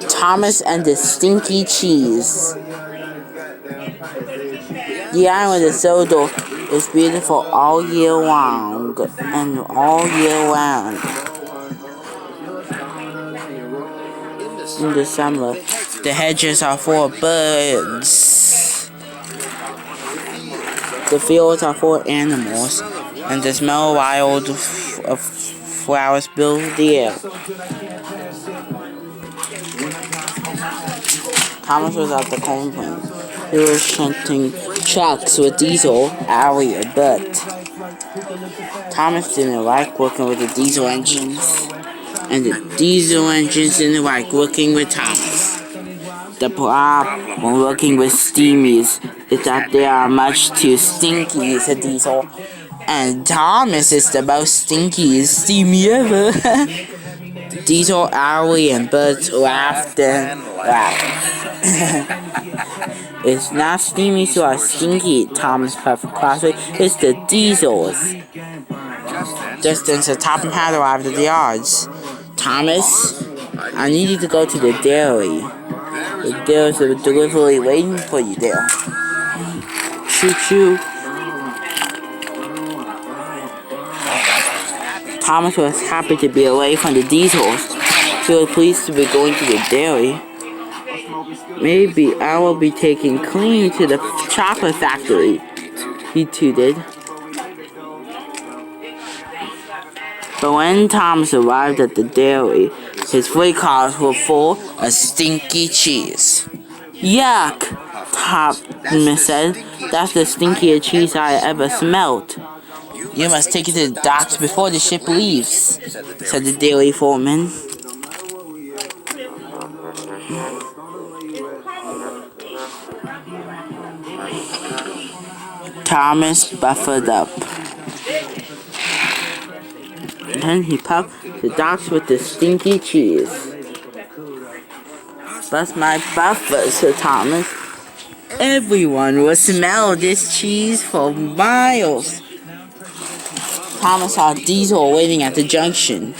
Thomas and the Stinky Cheese. The island of Sodor is beautiful all year long and all year round. In the summer, the hedges are full of birds. The fields are full of animals, and the smell of wild flowers fills the air. Thomas was at the corn plant. He was shunting trucks with diesel, Allie, and Bert. Thomas didn't like working with the diesel engines, and the diesel engines didn't like working with Thomas. The problem when working with steamies is that they are much too stinky as a diesel, and Thomas is the most stinkiest steamy ever. Diesel, Allie, and Bert laughed and laughed. It's not steamy, so are stinky, Thomas puffed crossly. It's the diesels. Just then, the top and had arrived at the yards. Thomas, I need you to go to the dairy. There's a delivery waiting for you there. Choo-choo. Thomas was happy to be away from the diesels. He was pleased to be going to the dairy. Maybe I will be taken clean to the chocolate factory, he tooted. But when Thomas arrived at the dairy, his freight cars were full of stinky cheese. Yuck, Thomas said. That's the stinkiest cheese I ever smelled. You must take it to the docks before the ship leaves, said the dairy foreman. Thomas buffered up. Then he puffed the docks with the stinky cheese. Bust my buffer, said Thomas. Everyone will smell this cheese for miles. Thomas saw Diesel waiting at the junction.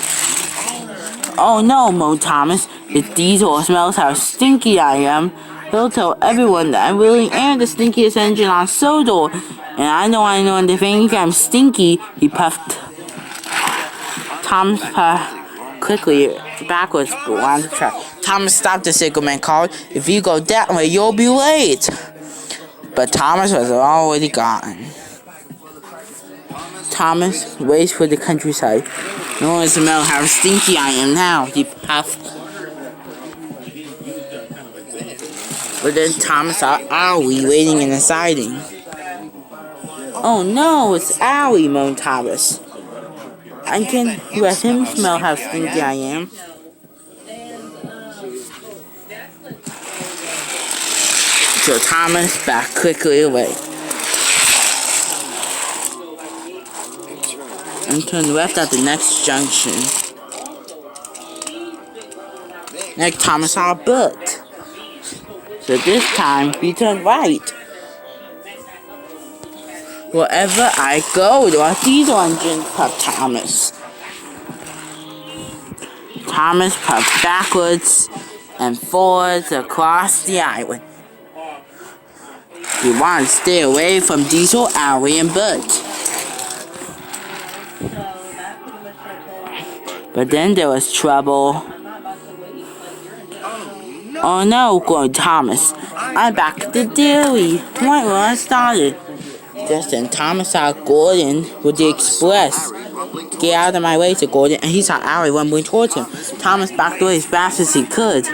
Oh no, moaned Thomas. If Diesel smells how stinky I am, he'll tell everyone that I really am the stinkiest engine on Sodor. And I know, and they think I'm stinky, he puffed. Thomas puffed quickly backwards around the track. Thomas stopped the signalman called, if you go that way, you'll be late. But Thomas was already gone. Thomas raced for the countryside. No one smell how stinky I am now, he puffed. But then Thomas saw Allie waiting in the siding. Oh no, it's Allie, moaned Thomas. I can let him smell how stinky I am. So Thomas backed quickly away and turned left at the next junction. Next, Thomas saw Bert. So this time, he turned right. Wherever I go, there are diesel engines, puffed Thomas. Thomas puffed backwards and forwards across the island. He wanted to stay away from Diesel, Allie, and Bert. But then there was trouble. Oh no, groaned Thomas. I'm back at the dairy, right where I started. Just then, Thomas saw Gordon with the express. Get out of my way, said Gordon, and he saw Allie rumbling towards him. Thomas backed away as fast as he could,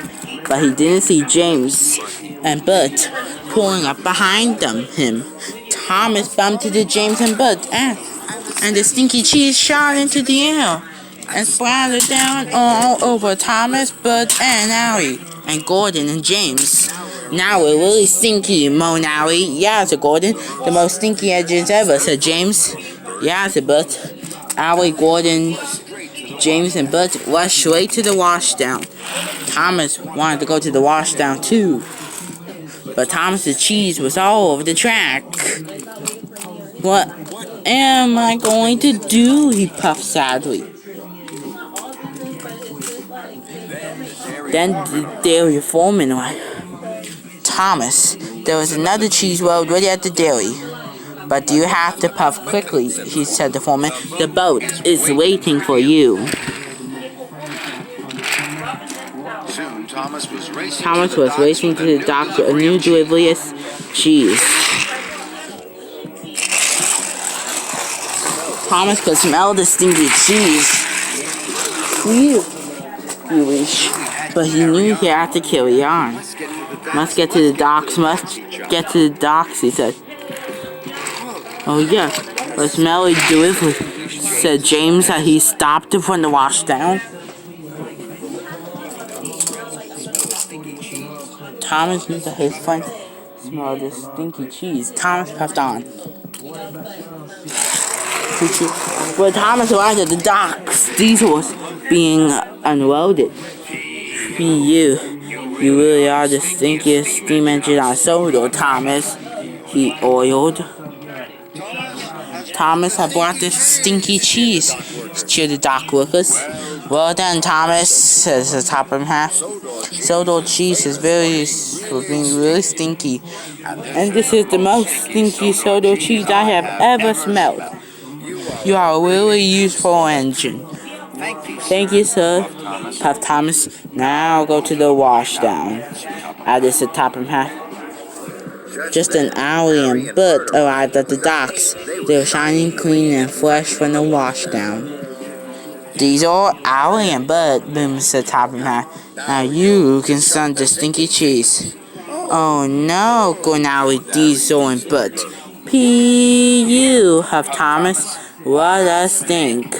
but he didn't see James and Bert pulling up behind him. Thomas bumped into James and Bert, and the stinky cheese shot into the air and splattered down all over Thomas, Bert, and Allie, and Gordon and James. Now we're really stinky, moaned Allie. Yeah, said Gordon. The most stinky engines ever, said James. Yeah, said Bert. Allie, Gordon, James, and Bert rushed straight to the washdown. Thomas wanted to go to the washdown too, but Thomas's cheese was all over the track. What am I going to do? He puffed sadly. Then the dairy foreman went, Thomas, there was another cheese rolled ready at the dairy. But you have to puff quickly, he said to the foreman. The boat is waiting for you. Soon, Thomas was racing to the dock with a new delicious cheese. Thomas could smell the stinky cheese. Foolish. But he knew he had to carry on. Must get to the docks, he said. Oh yeah, but smelly delivery, said James as he stopped in front of the washdown. Thomas knew that his friend smelled the stinky cheese. Thomas puffed on. When Thomas arrived at the docks, diesel was being unloaded. You really are the stinkiest steam engine on Sodor, Thomas, he oiled. Thomas had brought the stinky cheese, cheered the dock workers. Well done, Thomas, says the top of half. Sodor cheese is for being really stinky. And this is the most stinky Sodor cheese I have ever smelled. You are a really useful engine. Thank you, sir, puffed Thomas. Now I'll go to the washdown. Added the top of half. Just an Owlie and Bert arrived at the docks. They were shining clean and fresh from the washdown. These are Owlie and Bert, Boom said Top of Hat. Now you can send the stinky cheese. Oh no, going out with Diesel and Bert. P.U. huffed Thomas. What a stink.